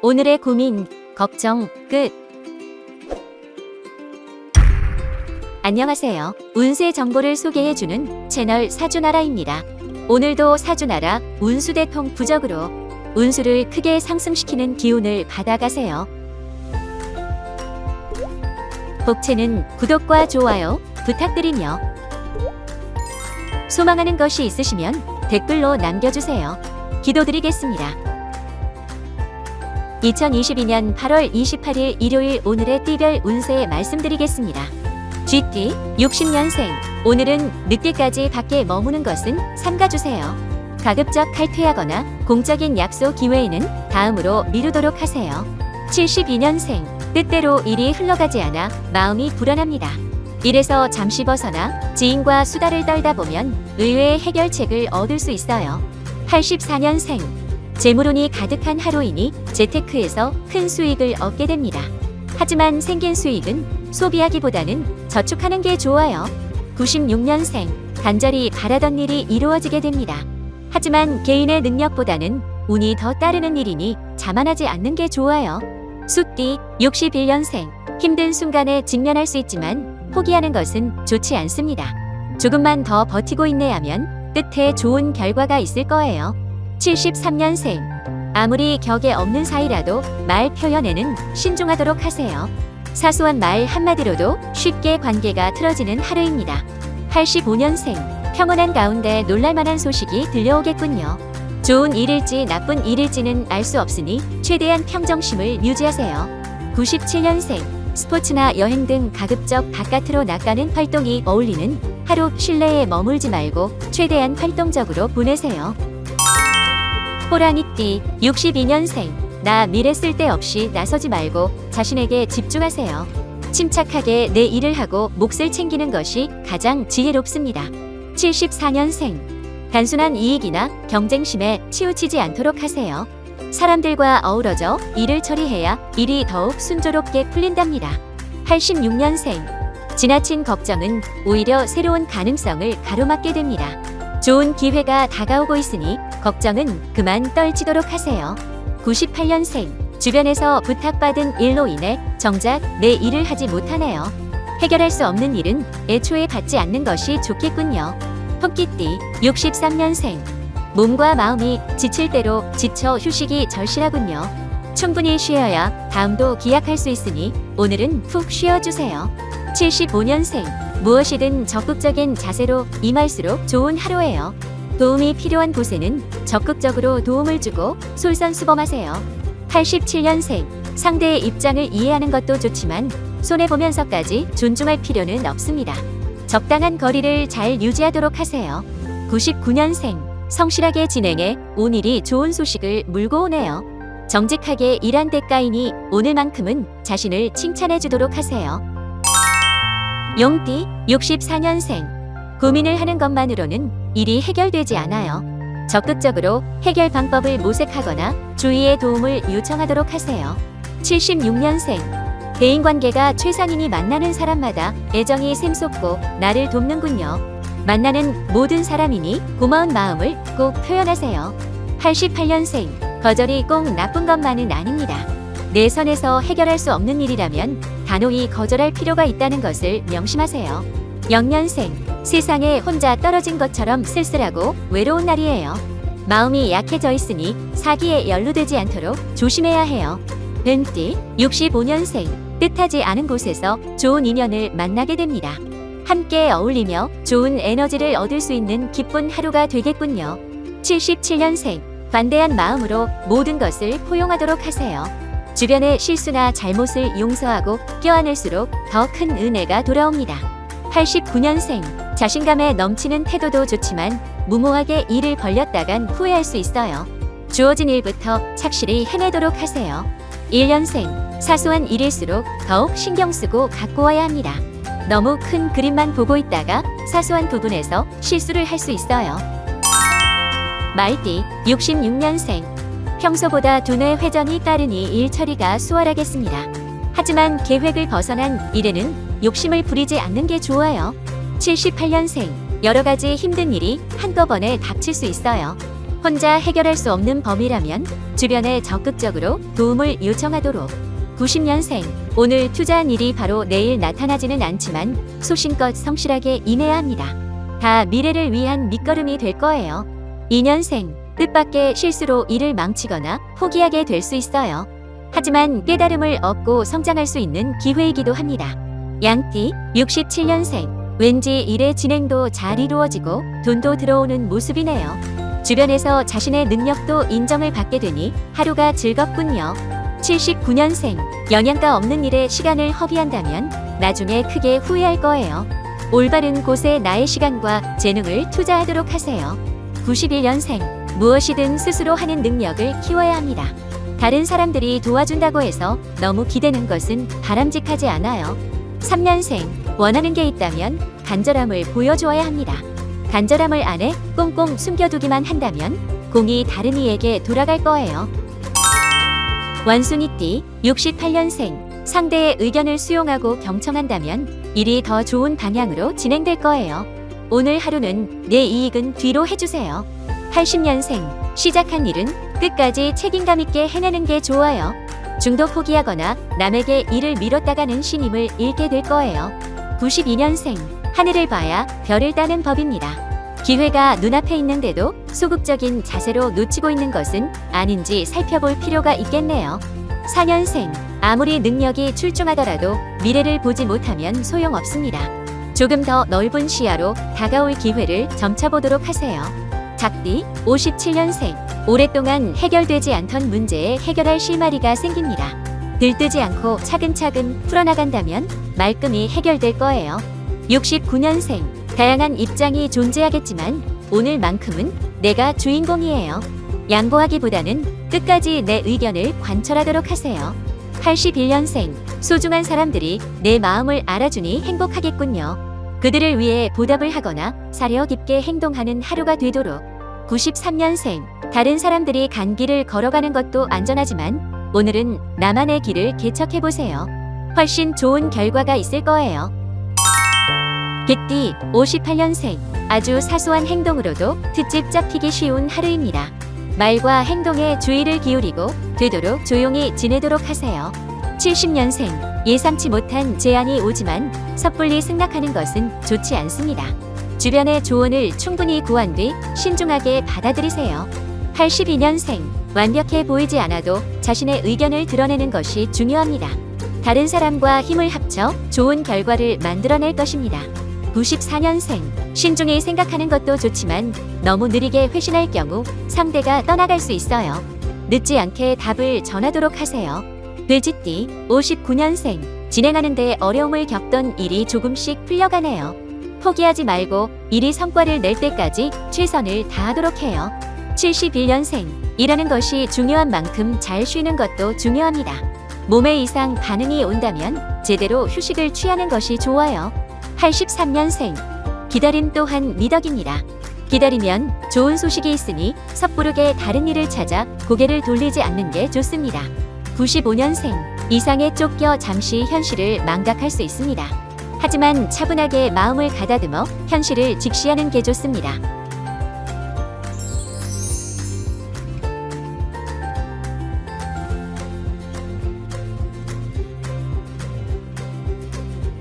오늘의 고민, 걱정, 끝. 안녕하세요. 운세 정보를 소개해주는 채널 사주나라입니다. 오늘도 사주나라 운수대통 부적으로 운수를 크게 상승시키는 기운을 받아가세요. 복채는 구독과 좋아요 부탁드리며 소망하는 것이 있으시면 댓글로 남겨주세요. 기도드리겠습니다. 2022년 8월 28일 일요일 오늘의 띠별 운세 말씀드리겠습니다. GT 60년생. 오늘은 늦게까지 밖에 머무는 것은 삼가주세요. 가급적 칼퇴하거나 공적인 약속 기회에는 다음으로 미루도록 하세요. 72년생. 뜻대로 일이 흘러가지 않아 마음이 불안합니다. 일에서 잠시 벗어나 지인과 수다를 떨다 보면 의외의 해결책을 얻을 수 있어요. 84년생. 재물운이 가득한 하루이니 재테크에서 큰 수익을 얻게 됩니다. 하지만 생긴 수익은 소비하기보다는 저축하는 게 좋아요. 96년생. 간절히 바라던 일이 이루어지게 됩니다. 하지만 개인의 능력보다는 운이 더 따르는 일이니 자만하지 않는 게 좋아요. 수띠 61년생. 힘든 순간에 직면할 수 있지만 포기하는 것은 좋지 않습니다. 조금만 더 버티고 인내하면 끝에 좋은 결과가 있을 거예요. 73년생. 아무리 격에 없는 사이라도 말 표현에는 신중하도록 하세요. 사소한 말 한마디로도 쉽게 관계가 틀어지는 하루입니다. 85년생. 평온한 가운데 놀랄만한 소식이 들려오겠군요. 좋은 일일지 나쁜 일일지는 알 수 없으니 최대한 평정심을 유지하세요. 97년생. 스포츠나 여행 등 가급적 바깥으로 나가는 활동이 어울리는 하루. 실내에 머물지 말고 최대한 활동적으로 보내세요. 호랑이띠 62년생. 나 미래 쓸데없이 나서지 말고 자신에게 집중하세요. 침착하게 내 일을 하고 몫을 챙기는 것이 가장 지혜롭습니다. 74년생. 단순한 이익이나 경쟁심에 치우치지 않도록 하세요. 사람들과 어우러져 일을 처리해야 일이 더욱 순조롭게 풀린답니다. 86년생. 지나친 걱정은 오히려 새로운 가능성을 가로막게 됩니다. 좋은 기회가 다가오고 있으니 걱정은 그만 떨치도록 하세요. 98년생. 주변에서 부탁받은 일로 인해 정작 내 일을 하지 못하네요. 해결할 수 없는 일은 애초에 받지 않는 것이 좋겠군요. 토끼띠 63년생. 몸과 마음이 지칠 대로 지쳐 휴식이 절실하군요. 충분히 쉬어야 다음도 기약할 수 있으니 오늘은 푹 쉬어주세요. 75년생. 무엇이든 적극적인 자세로 임할수록 좋은 하루예요. 도움이 필요한 곳에는 적극적으로 도움을 주고 솔선수범하세요. 87년생. 상대의 입장을 이해하는 것도 좋지만 손해보면서까지 존중할 필요는 없습니다. 적당한 거리를 잘 유지하도록 하세요. 99년생. 성실하게 진행해 오늘이 좋은 소식을 물고 오네요. 정직하게 일한 대가이니 오늘만큼은 자신을 칭찬해 주도록 하세요. 용띠 64년생. 고민을 하는 것만으로는 일이 해결되지 않아요. 적극적으로 해결 방법을 모색하거나 주위의 도움을 요청하도록 하세요. 76년생. 대인관계가 최상이니 만나는 사람마다 애정이 샘솟고 나를 돕는군요. 만나는 모든 사람이니 고마운 마음을 꼭 표현하세요. 88년생. 거절이 꼭 나쁜 것만은 아닙니다. 내 선에서 해결할 수 없는 일이라면 단호히 거절할 필요가 있다는 것을 명심하세요. 0년생. 세상에 혼자 떨어진 것처럼 쓸쓸하고 외로운 날이에요. 마음이 약해져 있으니 사기에 연루되지 않도록 조심해야 해요. 은띠 65년생. 뜻하지 않은 곳에서 좋은 인연을 만나게 됩니다. 함께 어울리며 좋은 에너지를 얻을 수 있는 기쁜 하루가 되겠군요. 77년생. 관대한 마음으로 모든 것을 포용하도록 하세요. 주변의 실수나 잘못을 용서하고 껴안을수록 더 큰 은혜가 돌아옵니다. 89년생. 자신감에 넘치는 태도도 좋지만 무모하게 일을 벌렸다간 후회할 수 있어요. 주어진 일부터 착실히 해내도록 하세요. 1년생. 사소한 일일수록 더욱 신경 쓰고 갖고 와야 합니다. 너무 큰 그림만 보고 있다가 사소한 부분에서 실수를 할 수 있어요. 말띠 66년생. 평소보다 두뇌 회전이 따르니 일 처리가 수월하겠습니다. 하지만 계획을 벗어난 일에는 욕심을 부리지 않는 게 좋아요. 78년생. 여러 가지 힘든 일이 한꺼번에 닥칠 수 있어요. 혼자 해결할 수 없는 범위라면 주변에 적극적으로 도움을 요청하도록. 90년생, 오늘 투자한 일이 바로 내일 나타나지는 않지만 소신껏 성실하게 임해야 합니다. 다 미래를 위한 밑거름이 될 거예요. 2년생, 뜻밖의 실수로 일을 망치거나 포기하게 될 수 있어요. 하지만 깨달음을 얻고 성장할 수 있는 기회이기도 합니다. 양띠, 67년생, 왠지 일의 진행도 잘 이루어지고 돈도 들어오는 모습이네요. 주변에서 자신의 능력도 인정을 받게 되니 하루가 즐겁군요. 79년생, 영양가 없는 일에 시간을 허비한다면 나중에 크게 후회할 거예요. 올바른 곳에 나의 시간과 재능을 투자하도록 하세요. 91년생, 무엇이든 스스로 하는 능력을 키워야 합니다. 다른 사람들이 도와준다고 해서 너무 기대는 것은 바람직하지 않아요. 3년생, 원하는 게 있다면 간절함을 보여주어야 합니다. 간절함을 안에 꽁꽁 숨겨두기만 한다면 공이 다른 이에게 돌아갈 거예요. 원숭이띠, 68년생, 상대의 의견을 수용하고 경청한다면 일이 더 좋은 방향으로 진행될 거예요. 오늘 하루는 내 이익은 뒤로 해주세요. 80년생, 시작한 일은 끝까지 책임감 있게 해내는 게 좋아요. 중도 포기하거나 남에게 일을 미뤘다가는 신임을 잃게 될 거예요. 92년생, 하늘을 봐야 별을 따는 법입니다. 기회가 눈앞에 있는데도 소극적인 자세로 놓치고 있는 것은 아닌지 살펴볼 필요가 있겠네요. 4년생, 아무리 능력이 출중하더라도 미래를 보지 못하면 소용없습니다. 조금 더 넓은 시야로 다가올 기회를 점쳐보도록 하세요. 작띠, 57년생, 오랫동안 해결되지 않던 문제에 해결할 실마리가 생깁니다. 들뜨지 않고 차근차근 풀어나간다면 말끔히 해결될 거예요. 69년생, 다양한 입장이 존재하겠지만 오늘만큼은 내가 주인공이에요. 양보하기보다는 끝까지 내 의견을 관철하도록 하세요. 81년생, 소중한 사람들이 내 마음을 알아주니 행복하겠군요. 그들을 위해 보답을 하거나 사려 깊게 행동하는 하루가 되도록. 93년생, 다른 사람들이 간 길을 걸어가는 것도 안전하지만 오늘은 나만의 길을 개척해보세요. 훨씬 좋은 결과가 있을 거예요. 개띠, 58년생, 아주 사소한 행동으로도 트집 잡히기 쉬운 하루입니다. 말과 행동에 주의를 기울이고 되도록 조용히 지내도록 하세요. 70년생, 예상치 못한 제안이 오지만 섣불리 승낙하는 것은 좋지 않습니다. 주변의 조언을 충분히 구한 뒤 신중하게 받아들이세요. 82년생, 완벽해 보이지 않아도 자신의 의견을 드러내는 것이 중요합니다. 다른 사람과 힘을 합쳐 좋은 결과를 만들어낼 것입니다. 94년생, 신중히 생각하는 것도 좋지만 너무 느리게 회신할 경우 상대가 떠나갈 수 있어요. 늦지 않게 답을 전하도록 하세요. 돼지띠, 59년생, 진행하는데 어려움을 겪던 일이 조금씩 풀려가네요. 포기하지 말고 일이 성과를 낼 때까지 최선을 다하도록 해요. 71년생, 일하는 것이 중요한 만큼 잘 쉬는 것도 중요합니다. 몸에 이상 반응이 온다면 제대로 휴식을 취하는 것이 좋아요. 83년생, 기다림 또한 미덕입니다. 기다리면 좋은 소식이 있으니 섣부르게 다른 일을 찾아 고개를 돌리지 않는 게 좋습니다. 95년생, 이상에 쫓겨 잠시 현실을 망각할 수 있습니다. 하지만 차분하게 마음을 가다듬어 현실을 직시하는 게 좋습니다.